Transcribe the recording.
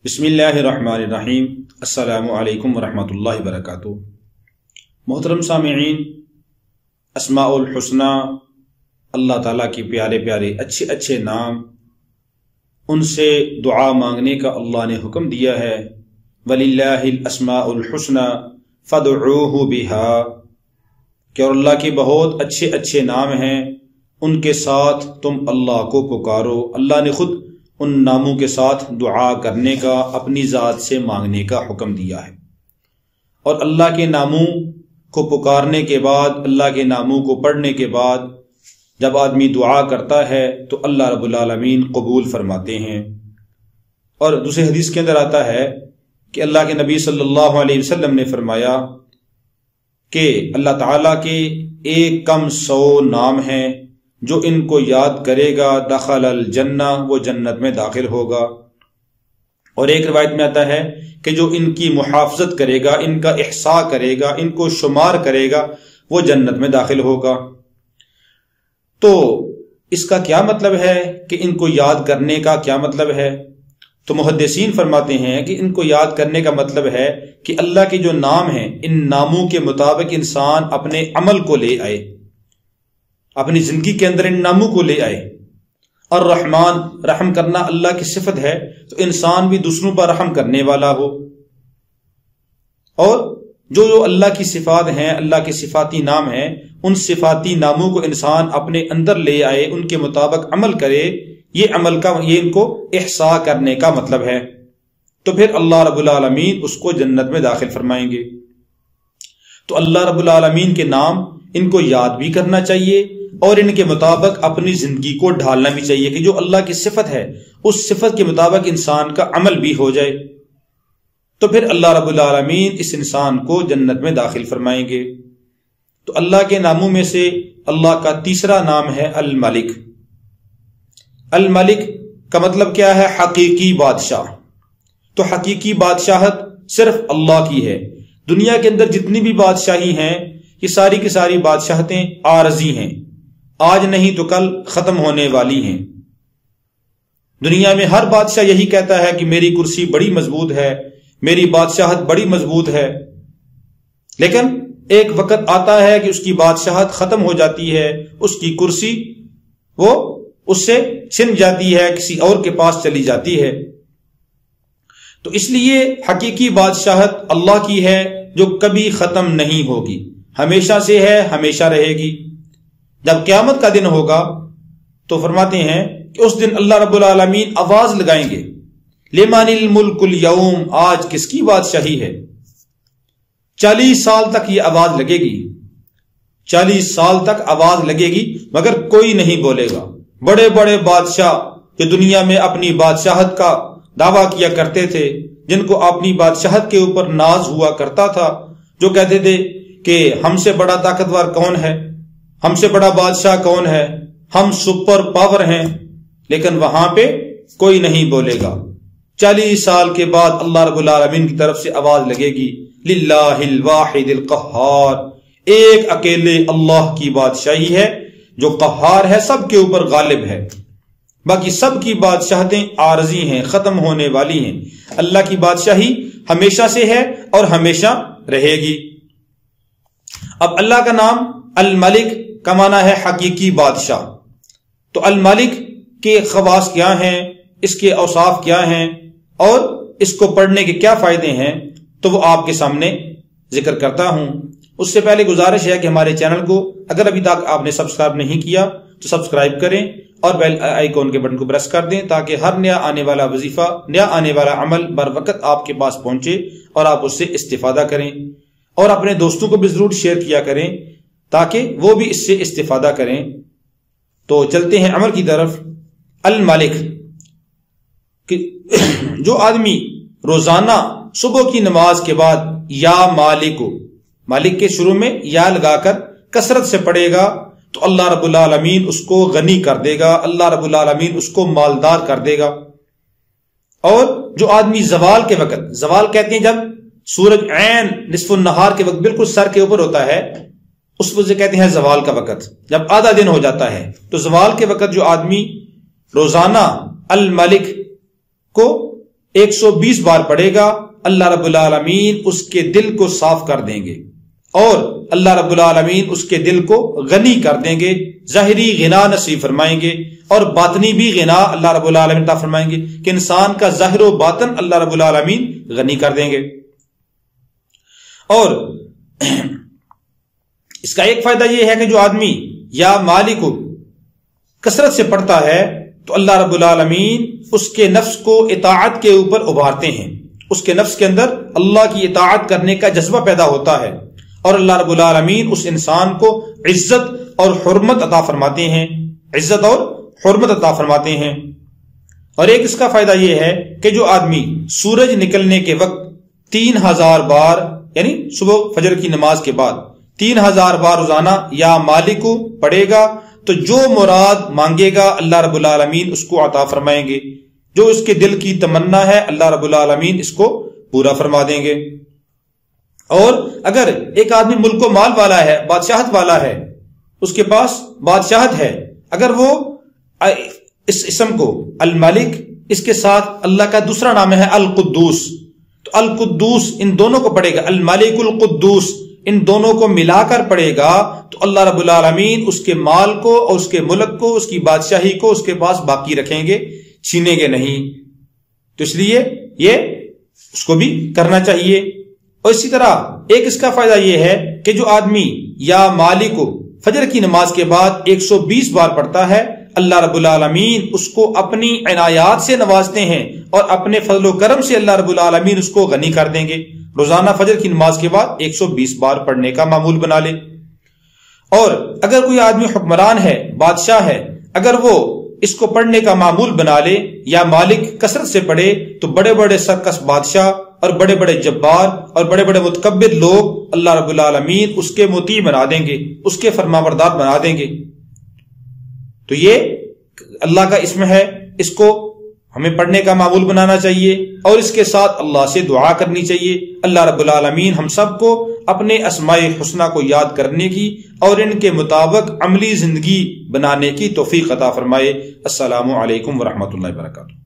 بسم اللہ الرحمن الرحیم۔ السلام علیکم ورحمۃ اللہ وبرکاتہ۔ محترم سامعین، اسماء الحسنی، اللہ تعالیٰ کی پیارے پیارے اچھے اچھے نام، ان سے دعا مانگنے کا اللہ نے حکم دیا ہے۔ وَلِلَّهِ الْأَسْمَاءُ الْحُسْنَى فَادْعُوهُ بِهَا، کہ اور اللہ کے بہت اچھے اچھے نام ہیں، ان کے ساتھ تم اللہ کو پکارو۔ اللہ نے خود ان ناموں کے ساتھ دعا کرنے کا، اپنی ذات سے مانگنے کا حکم دیا ہے۔ اور اللہ کے ناموں کو پکارنے کے بعد، اللہ کے ناموں کو پڑھنے کے بعد جب آدمی دعا کرتا ہے تو اللہ رب العالمین قبول فرماتے ہیں۔ اور دوسری حدیث کے اندر آتا ہے کہ اللہ کے نبی صلی اللہ علیہ وسلم نے فرمایا کہ اللہ تعالیٰ کے 100 نام ہیں، جو ان کو یاد کرے گا دخل الجنہ، وہ جنت میں داخل ہوگا۔ اور ایک روایت میں آتا ہے کہ جو ان کی محافظت کرے گا، ان کا احصاء کرے گا، ان کو شمار کرے گا، وہ جنت میں داخل ہوگا۔ تو اس کا کیا مطلب ہے کہ ان کو یاد کرنے کا کیا مطلب ہے؟ تو محدثین فرماتے ہیں کہ ان کو یاد کرنے کا مطلب ہے کہ اللہ کے جو نام ہیں، ان ناموں کے مطابق انسان اپنے عمل کو لے آئے، اپنی زندگی کے اندر ان ناموں کو لے آئے۔ اور رحمان، رحم کرنا اللہ کی صفت ہے، تو انسان بھی دوسروں پر رحم کرنے والا ہو۔ اور جو اللہ کی صفات ہیں، اللہ کے صفاتی نام ہیں، ان صفاتی ناموں کو انسان اپنے اندر لے آئے، ان کے مطابق عمل کرے، یہ ان کو احصاء کرنے کا مطلب ہے۔ تو پھر اللہ رب العالمین اس کو جنت میں داخل فرمائیں گے۔ تو اللہ رب العالمین کے نام، ان کو یاد بھی کرنا چاہیے اور ان کے مطابق اپنی زندگی کو ڈھالنا بھی چاہیے کہ جو اللہ کی صفت ہے، اس صفت کے مطابق انسان کا عمل بھی ہو جائے۔ تو پھر اللہ رب العالمین اس انسان کو جنت میں داخل فرمائیں گے۔ تو اللہ کے ناموں میں سے اللہ کا تیسرا نام ہے الملک۔ الملک کا مطلب کیا ہے؟ حقیقی بادشاہ۔ تو حقیقی بادشاہت صرف اللہ کی ہے۔ دنیا کے اندر جتنی بھی بادشاہی ہیں، یہ ساری کی ساری بادشاہتیں عارضی ہیں، آج نہیں تو کل ختم ہونے والی ہیں۔ دنیا میں ہر بادشاہ یہی کہتا ہے کہ میری کرسی بڑی مضبوط ہے، میری بادشاہت بڑی مضبوط ہے، لیکن ایک وقت آتا ہے کہ اس کی بادشاہت ختم ہو جاتی ہے، اس کی کرسی وہ اس سے چھن جاتی ہے، کسی اور کے پاس چلی جاتی ہے۔ تو اس لیے حقیقی بادشاہت اللہ کی ہے، جو کبھی ختم نہیں ہوگی، ہمیشہ سے ہے، ہمیشہ رہے گی۔ جب قیامت کا دن ہوگا تو فرماتے ہیں کہ اس دن اللہ رب العالمین آواز لگائیں گے، لمن الملک اليوم، آج کس کی بادشاہی ہے؟ 40 سال تک یہ آواز لگے گی، 40 سال تک آواز لگے گی، مگر کوئی نہیں بولے گا۔ بڑے بڑے بادشاہ جو دنیا میں اپنی بادشاہت کا دعویٰ کیا کرتے تھے، جن کو اپنی بادشاہت کے اوپر ناز ہوا کرتا تھا، جو کہتے تھے کہ ہم سے بڑا طاقتور کون ہے، ہم سے بڑا بادشاہ کون ہے، ہم سپر پاور ہیں، لیکن وہاں پہ کوئی نہیں بولے گا۔ 40 سال کے بعد اللہ رب العالمین کی طرف سے آواز لگے گی، للہ الواحد القہار، ایک اکیلے اللہ کی بادشاہی ہے جو قہار ہے، سب کے اوپر غالب ہے۔ باقی سب کی بادشاہتیں عارضی ہیں، ختم ہونے والی ہیں۔ اللہ کی بادشاہی ہمیشہ سے ہے اور ہمیشہ رہے گی۔ اب اللہ کا نام الملک کا معنی ہے حقیقی بادشاہ۔ تو الملک کے خواص کیا ہیں، اس کے اوصاف کیا ہیں، اور اس کو پڑھنے کے کیا فائدے ہیں، تو وہ آپ کے سامنے ذکر کرتا ہوں۔ اس سے پہلے گزارش ہے کہ ہمارے چینل کو اگر ابھی تک آپ نے سبسکرائب نہیں کیا تو سبسکرائب کریں اور بیل آئیکن کے بٹن کو پریس کر دیں، تاکہ ہر نیا آنے والا وظیفہ، نیا آنے والا عمل بر وقت آپ کے پاس پہنچے اور آپ اس سے استفادہ کریں۔ اور اپنے دوستوں کو بھی ضرور شیئر کیا کریں تاکہ وہ بھی اس سے استفادہ کریں۔ تو چلتے ہیں عمل کی طرف۔ الملک، جو آدمی روزانہ صبح کی نماز کے بعد یا مالک، مالک کے شروع میں یا لگا کر کثرت سے پڑھے گا تو اللہ رب العالمین اس کو غنی کر دے گا، اللہ رب العالمین اس کو مالدار کر دے گا۔ اور جو آدمی زوال کے وقت، زوال کہتے ہیں جب سورج عین نصف النہار کے وقت بالکل سر کے اوپر ہوتا ہے، اس کو کہتے ہیں زوال کا وقت، جب آدھا دن ہو جاتا ہے، تو زوال کے وقت جو آدمی روزانہ الملک کو 120 بار پڑھے گا اللہ رب العالمین اس کے دل کو صاف کر دیں گے، اور اللہ رب العالمین اس کے دل کو غنی کر دیں گے، ظاہری غنا نصیب فرمائیں گے اور باطنی بھی غنا اللہ رب العالمین عطا فرمائیں گے کہ انسان کا ظاہر و باطن اللہ رب العالمین غنی کر دیں گے۔ اور اس کا ایک فائدہ یہ ہے کہ جو آدمی یا مالک کو کثرت سے پڑھتا ہے تو اللہ رب العالمین اس کے نفس کو اطاعت کے اوپر ابھارتے ہیں، اس کے نفس کے اندر اللہ کی اطاعت کرنے کا جذبہ پیدا ہوتا ہے، اور اللہ رب العالمین اس انسان کو عزت اور حرمت عطا فرماتے ہیں، عزت اور حرمت عطا فرماتے ہیں۔ اور ایک اس کا فائدہ یہ ہے کہ جو آدمی سورج نکلنے کے وقت 3000 بار، یعنی صبح فجر کی نماز کے بعد 3000 بار روزانہ یا مالک پڑھے گا تو جو مراد مانگے گا اللہ رب العالمین اس کو عطا فرمائیں گے، جو اس کے دل کی تمنا ہے اللہ رب العالمین اس کو پورا فرما دیں گے۔ اور اگر ایک آدمی ملک و مال والا ہے، بادشاہت والا ہے، اس کے پاس بادشاہت ہے، اگر وہ اس اسم کو الملک اس کے ساتھ اللہ کا دوسرا نام ہے القدوس، تو القدوس ان دونوں کو پڑھے گا، الملک القدوس ان دونوں کو ملا کر پڑھے گا تو اللہ رب العالمین اس کے مال کو اور اس کے ملک کو، اس کی بادشاہی کو اس کے پاس باقی رکھیں گے، چھینیں گے نہیں۔ تو اس لیے یہ اس کو بھی کرنا چاہیے۔ اور اسی طرح ایک اس کا فائدہ یہ ہے کہ جو آدمی یا مالک کو فجر کی نماز کے بعد 120 بار پڑھتا ہے، اللہ رب العالمین اس کو اپنی عنایات سے نوازتے ہیں اور اپنے فضل و کرم سے اللہ رب العالمین اس کو غنی کر دیں گے۔ روزانہ فجر کی نماز کے بعد 120 بار پڑھنے کا معمول بنا لے۔ اور اگر کوئی آدمی حکمران ہے، بادشاہ ہے، اگر وہ اس کو پڑھنے کا معمول بنا لے یا مالک کثرت سے پڑھے تو بڑے بڑے سرکش بادشاہ اور بڑے بڑے جبار اور بڑے بڑے متکبر لوگ اللہ رب العالمین اس کے مطیع بنا دیں گے، اس کے فرمانبردار بنا دیں گے۔ تو یہ اللہ کا اسم ہے، اس کو ہمیں پڑھنے کا معمول بنانا چاہیے اور اس کے ساتھ اللہ سے دعا کرنی چاہیے۔ اللہ رب العالمین ہم سب کو اپنے اسماء حسنہ کو یاد کرنے کی اور ان کے مطابق عملی زندگی بنانے کی توفیق عطا فرمائے۔ السلام علیکم ورحمۃ اللہ وبرکاتہ۔